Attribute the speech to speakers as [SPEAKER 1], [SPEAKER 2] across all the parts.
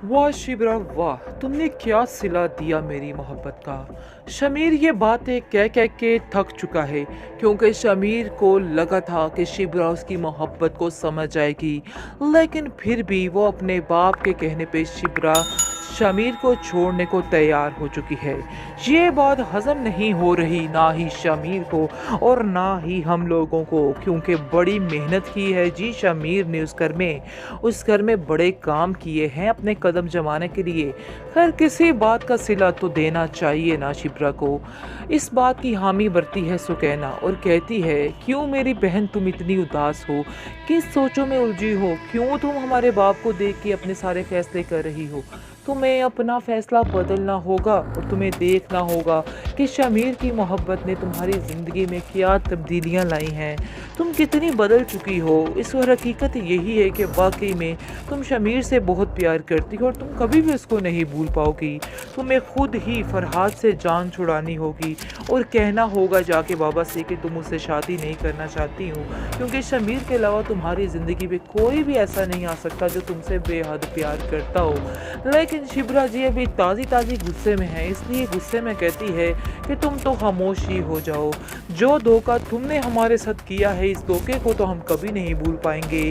[SPEAKER 1] वाह शिबरा वाह, तुमने क्या सिला दिया मेरी मोहब्बत का। शमीर ये बातें कह कह के थक चुका है, क्योंकि शमीर को लगा था कि शिबरा उसकी मोहब्बत को समझ जाएगी। लेकिन फिर भी वो अपने बाप के कहने पे शिबरा शमीर को छोड़ने को तैयार हो चुकी है। ये बात हजम नहीं हो रही, ना ही शमीर को और ना ही हम लोगों को, क्योंकि बड़ी मेहनत की है जी शमीर ने उस घर में बड़े काम किए हैं अपने कदम जमाने के लिए। खैर, किसी बात का सिला तो देना चाहिए ना शिप्रा को। इस बात की हामी भरती है सुकैना और कहती है, क्यों मेरी बहन तुम इतनी उदास हो, किस सोचों में उलझी हो, क्यों तुम हमारे बाप को देख के अपने सारे फैसले कर रही हो। तुम्हें अपना फैसला बदलना होगा और तुम्हें देखना होगा कि शमीर की मोहब्बत ने तुम्हारी ज़िंदगी में क्या तब्दीलियां लाई हैं। तुम कितनी बदल चुकी हो। इस और हकीकत यही है कि वाकई में तुम शमीर से बहुत प्यार करती हो और तुम कभी भी उसको नहीं भूल पाओगी। तुम्हें खुद ही फरहाद से जान छुड़ानी होगी और कहना होगा जाके बाबा से कि तुम उससे शादी नहीं करना चाहती हो, क्योंकि शमीर के अलावा तुम्हारी ज़िंदगी में कोई भी ऐसा नहीं आ सकता जो तुमसे बेहद प्यार करता हो। लेकिन शिबरा जी अभी ताज़ी ताज़ी गुस्से में है, इसलिए गुस्से में कहती है कि तुम तो खामोश ही हो जाओ। जो धोखा तुमने हमारे साथ किया है, इस धोखे को तो हम कभी नहीं भूल पाएंगे।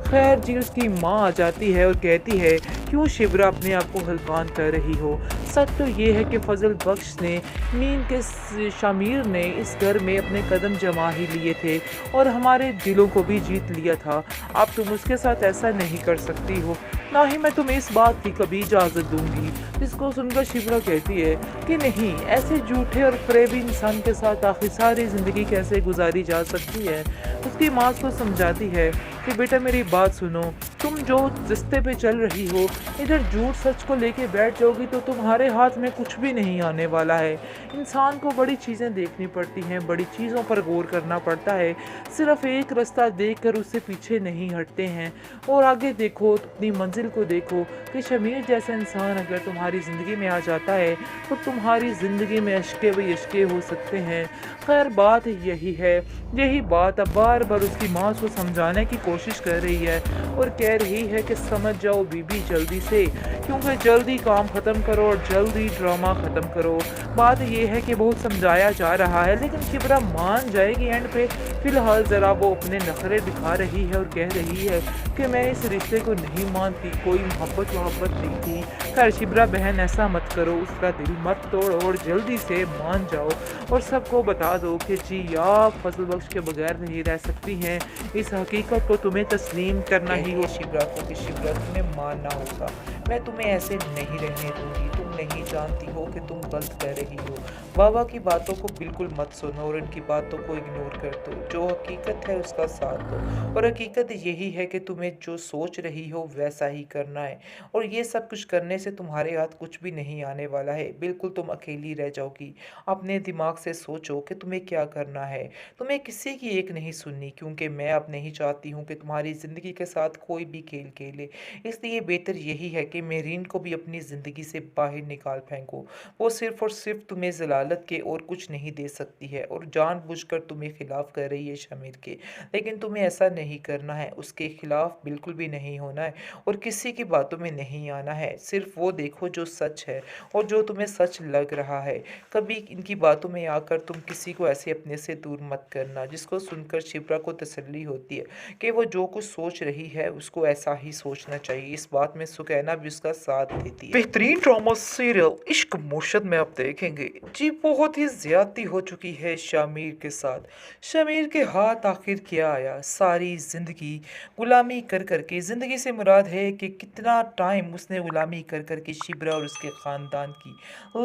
[SPEAKER 1] खैर जी, उसकी माँ आ जाती है और कहती है, क्यों शिबरा अपने आप को हल्कान कर रही हो। सच तो ये है कि फजल बख्श ने मीन के शामिर ने इस घर में अपने कदम जमा ही लिए थे और हमारे दिलों को भी जीत लिया था। अब तुम उसके साथ ऐसा नहीं कर सकती हो, ना ही मैं तुम्हें इस बात की कभी इजाज़त दूंगी। जिसको सुनकर शिप्रा कहती है कि नहीं, ऐसे झूठे और फरेबी इंसान के साथ आखिर सारी ज़िंदगी कैसे गुजारी जा सकती है। उसकी माँ उसको समझाती है कि बेटा मेरी बात सुनो, तुम जो रास्ते पे चल रही हो, इधर झूठ सच को लेके बैठ जाओगी तो तुम्हारे हाथ में कुछ भी नहीं आने वाला है। इंसान को बड़ी चीज़ें देखनी पड़ती हैं, बड़ी चीज़ों पर गौर करना पड़ता है। सिर्फ एक रास्ता देखकर उससे पीछे नहीं हटते हैं और आगे देखो, अपनी मंजिल को देखो कि शमीर जैसा इंसान अगर तुम्हारी ज़िंदगी में आ जाता है तो तुम्हारी ज़िंदगी में अशके व यशके हो सकते हैं। खैर, बात यही है। यही बात अब बार बार उसकी माँ को समझाने की कोशिश कर रही है और कह रही है कि समझ जाओ बीबी जल्दी से, क्योंकि जल्दी काम ख़त्म करो और जल्दी ड्रामा ख़त्म करो। बात यह है कि बहुत समझाया जा रहा है लेकिन शिप्रा मान जाएगी एंड पे। फिलहाल ज़रा वो अपने नखरे दिखा रही है और कह रही है कि मैं इस रिश्ते को नहीं मानती, कोई मोहब्बत नहीं थी। खैर शिप्रा बहन, ऐसा मत करो, उसका दिल मत तोड़ो और जल्दी से मान जाओ और सबको बता दो कि जी आप फजल बख्श के बगैर नहीं रह सकती हैं। इस हकीकत को तुम्हें तस्लीम करना ही हो शिप्रा को कि शिप्रा तुम्हें मानना होगा। मैं तुम्हें ऐसे नहीं रहने दूंगी। तुम नहीं जानती हो कि तुम गलत कर रही हो। बाबा की बातों को बिल्कुल मत सुनो और उनकी बातों को इग्नोर कर दो। जो हकीकत है उसका साथ दो और हकीकत यही है कि तुम्हें जो सोच रही हो वैसा ही करना है और ये सब कुछ करने से तुम्हारे हाथ कुछ भी नहीं आने वाला है। बिल्कुल तुम अकेली रह जाओगी। अपने दिमाग से सोचो कि तुम्हें क्या करना है। तुम्हें किसी की एक नहीं सुननी, क्योंकि मैं अब नहीं चाहती हूँ कि तुम्हारी ज़िंदगी के साथ कोई भी खेल खेले। इसलिए बेहतर यही है कि मेरीन को भी अपनी ज़िंदगी से बाहर निकाल फेंको। वो सिर्फ़ और सिर्फ तुम्हें ज़लालत के और कुछ नहीं दे सकती है और जानबूझकर तुम्हें खिलाफ़ कर रही है शमीर के। लेकिन तुम्हें ऐसा नहीं करना है, उसके खिलाफ़ बिल्कुल भी नहीं होना है और किसी की बातों में नहीं आना है। सिर्फ वो देखो जो सच है और जो तुम्हें सच लग रहा है। कभी इनकी बातों में आकर तुम किसी को ऐसे अपने से दूर मत करना। जिसको सुनकर शिप्रा को तसल्ली होती है कि वो जो कुछ सोच रही है उसको ऐसा ही सोचना चाहिए। इस बात में सुकैना भी उसका साथ देती है। बेहतरीन ड्रामा सीरियल इश्क मोशन में आप देखेंगे जी, बहुत ही ज्यादती हो चुकी है शमीर के साथ। शमीर के हाथ आखिर क्या आया, सारी जिंदगी गुलामी कर करके, जिंदगी से मुराद है कि कितना टाइम उसने गुलामी कर करके शिब्रा और उसके ख़ानदान की।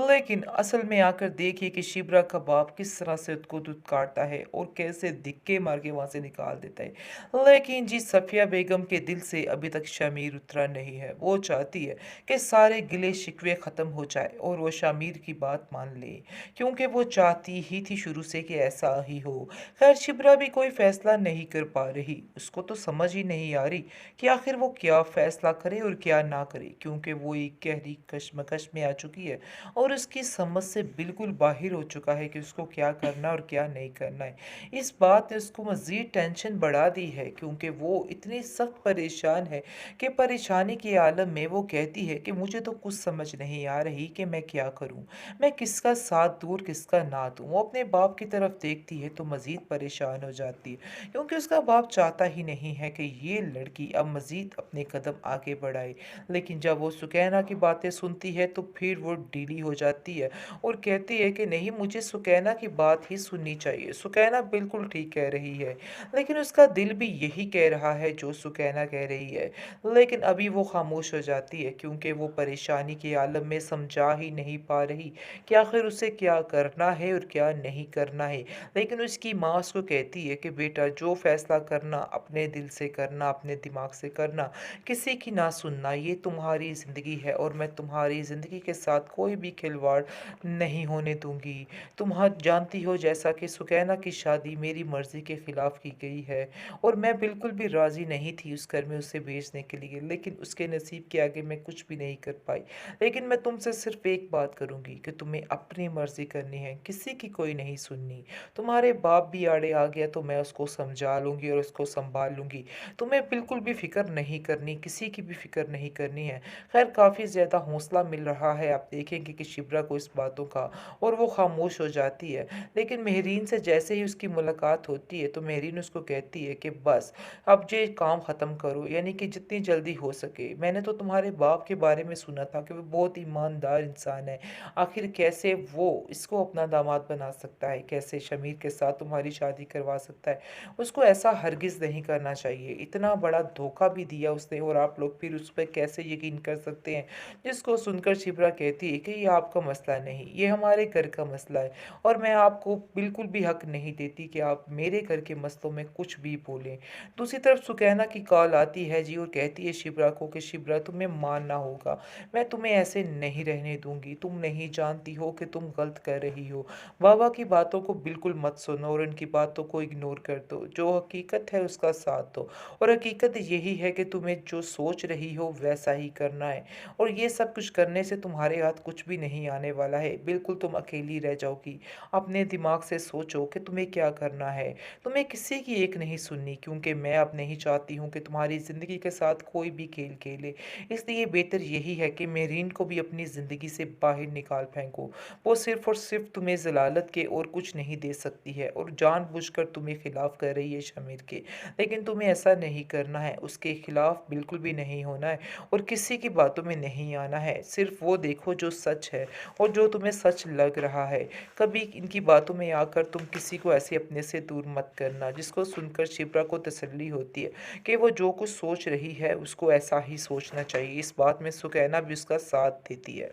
[SPEAKER 1] लेकिन असल में आकर देखिए कि शिब्रा का बाप किस तरह से उसको दूध काटता है और कैसे धिक्के मार के वहाँ से निकाल देता है। लेकिन जी सफ़िया बेगम के दिल से अभी तक शमीर उतरा नहीं है। वो चाहती है कि सारे गिले शिकवे ख़त्म हो जाए और वो शमीर की बात मान ले, क्योंकि वो चाहती ही थी शुरू से कि ऐसा ही हो। खैर शिब्रा भी कोई फैसला नहीं कर पा रही। उसको तो समझ ही नहीं आ रही कि आखिर वो क्या फैसला करे और क्या ना करे, क्योंकि वो एक गहरी कश्मकश में आ चुकी है और उसकी समझ से बिल्कुल बाहर हो चुका है कि उसको क्या करना और क्या नहीं करना है। इस बात ने उसको मज़ीद टेंशन बढ़ा दी है, क्योंकि वो इतनी सख्त परेशान है कि परेशानी के आलम में वो कहती है कि मुझे तो कुछ समझ नहीं आ रही कि मैं क्या करूं, मैं किसका साथ दूं और किसका ना दूं। वो अपने बाप की तरफ देखती है तो मज़ीद परेशान हो जाती है, क्योंकि उसका बाप चाहता ही नहीं है कि ये लड़की अब मज़ीद अपने कदम आगे बढ़ाए। लेकिन जब वो सुकैना की बातें सुनती है तो फिर वो ढीली हो जाती है और कहती है कि नहीं, मुझे सुकैना की बात ही सुननी चाहिए, सुकैना बिल्कुल ठीक कह रही है। लेकिन उसका दिल भी यही कह रहा है जो सुकैना कह रही है। लेकिन अभी वो खामोश हो जाती है, क्योंकि वो परेशानी के आलम में समझा ही नहीं पा रही कि आखिर उसे क्या करना है और क्या नहीं करना है। लेकिन उसकी माँ उसको कहती है कि बेटा, जो फैसला करना अपने दिल से करना, अपने दिमाग से करना, किसी की ना सुनना। ये तुम्हारी ज़िंदगी है और मैं तुम्हारी ज़िंदगी के साथ कोई भी खिलवाड़ नहीं होने दूंगी। तुम जानती हो जैसा कि सुकैना की शादी मेरी मर्ज़ी के ख़िलाफ़ की गई है और मैं बिल्कुल भी राज़ी नहीं थी उस घर में उसे भेजने के लिए, लेकिन उसके नसीब के आगे मैं कुछ भी नहीं कर पाई। लेकिन मैं तुमसे सिर्फ़ एक बात करूँगी कि तुम्हें अपनी मर्ज़ी करनी है, किसी की कोई नहीं सुननी। तुम्हारे बाप भी आड़े आ गया तो मैं उसको समझा लूँगी और उसको सँभाल लूँगी। तुम्हें बिल्कुल भी फ़िक्र नहीं करनी, किसी की भी फ़िक्र नहीं करनी है। खैर, काफ़ी ज़्यादा हौसला मिल रहा है, आप देखेंगे कि शिप्रा को इस बातों का, और वो खामोश हो जाती है। लेकिन मेहरीन से जैसे ही उसकी मुलाकात होती है तो मेहरीन उसको कहती है कि बस अब ये काम ख़त्म करो, यानी कि जितनी जल्दी हो सके। मैंने तो तुम्हारे बाप के बारे में सुना था कि वो बहुत ईमानदार इंसान है। आखिर कैसे वो इसको अपना दामाद बना सकता है, कैसे शमीर के साथ तुम्हारी शादी करवा सकता है। उसको ऐसा हरगिज़ नहीं करना चाहिए। इतना बड़ा धोखा भी दिया उसने और आप लोग फिर उस पर कैसे यकीन कर सकते हैं। जिसको सुनकर शिप्रा कहती है कि ये आपका मसला नहीं, ये हमारे घर का मसला है और मैं आपको बिल्कुल भी हक नहीं देती कि आप मेरे घर के मसलों में कुछ भी बोलें। दूसरी तरफ सुकैना की कॉल आती है जी, और कहती है शिप्रा को कि शिप्रा, तुम्हें मानना होगा, मैं तुम्हें ऐसे नहीं रहने दूंगी। तुम नहीं जानती हो कि तुम गलत कर रही हो। बाबा की बातों को बिल्कुल मत सुनो और उनकी बातों को इग्नोर कर दो। जो हकीकत है उसका साथ दो, और हकीकत यही है कि तुम्हें जो सोच रही हो वैसा ही करना है। और ये सब कुछ करने से तुम्हारे हाथ कुछ भी नहीं आने वाला है, बिल्कुल तुम अकेली रह जाओगी। अपने दिमाग से सोचो कि तुम्हें क्या करना है। तुम्हें किसी की एक नहीं सुननी, क्योंकि मैं अब नहीं चाहती हूँ कि तुम्हारी ज़िंदगी के साथ कोई भी खेल खेले। इसलिए बेहतर यही है कि मेरीन को भी अपनी ज़िंदगी से बाहर निकाल फेंको। वो सिर्फ़ और सिर्फ़ तुम्हें ज़लालत के और कुछ नहीं दे सकती है, और जानबूझकर तुम्हें खिलाफ़ कर रही है शमीर के। लेकिन तुम्हें ऐसा नहीं करना है, उसके खिलाफ़ बिल्कुल भी नहीं होना है और किसी की बातों में नहीं आना है। सिर्फ़ वो देखो जो सच है और जो तुम्हें सच लग रहा है। कभी इनकी बातों में आकर तुम किसी को ऐसे अपने से दूर मत करना। जिसको सुनकर शिप्रा को तसल्ली होती है कि वो जो कुछ सोच रही है उसको ऐसा ही सोचना चाहिए। इस बात में सुकैना भी उसका साथ देती है।